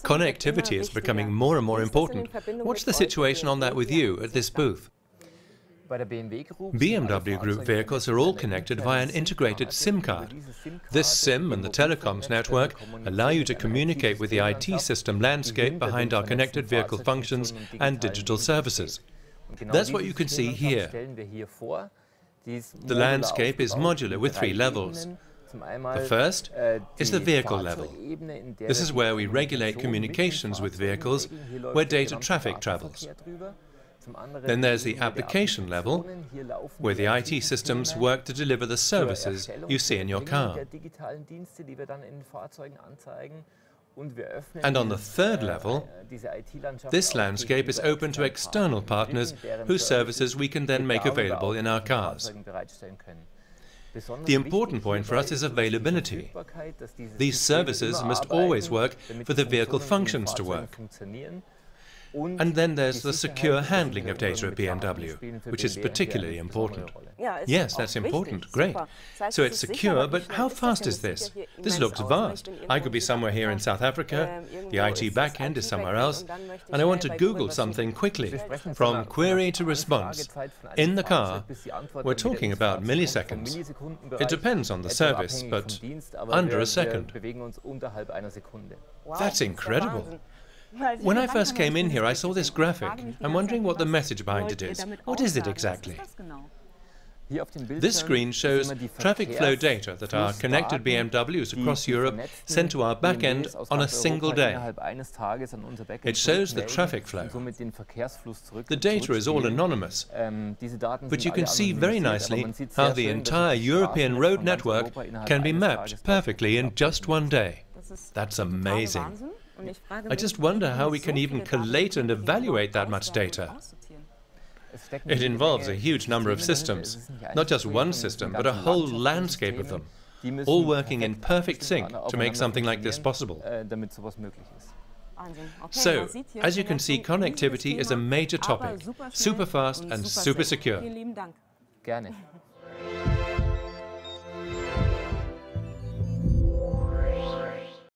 Connectivity is becoming more and more important. What's the situation on that with you at this booth? BMW Group vehicles are all connected via an integrated SIM card. This SIM and the telecoms network allow you to communicate with the IT system landscape behind our connected vehicle functions and digital services. That's what you can see here. The landscape is modular with 3 levels. The first is the vehicle level. This is where we regulate communications with vehicles, where data traffic travels. Then there's the application level, where the IT systems work to deliver the services you see in your car. And on the third level, this landscape is open to external partners whose services we can then make available in our cars. The important point for us is availability. These services must always work for the vehicle functions to work. And then there's the secure handling of data at BMW, which is particularly important. Yes, that's important. Great. So it's secure, but how fast is this? This looks vast. I could be somewhere here in South Africa, the IT backend is somewhere else, and I want to Google something quickly. From query to response, in the car, we're talking about milliseconds. It depends on the service, but under a second. That's incredible. When I first came in here, I saw this graphic. I'm wondering what the message behind it is. What is it exactly? This screen shows traffic flow data that our connected BMWs across Europe send to our backend on a single day. It shows the traffic flow. The data is all anonymous, but you can see very nicely how the entire European road network can be mapped perfectly in just one day. That's amazing. I just wonder how we can even collate and evaluate that much data. It involves a huge number of systems, not just one system, but a whole landscape of them, all working in perfect sync to make something like this possible. So, as you can see, connectivity is a major topic, super fast and super secure.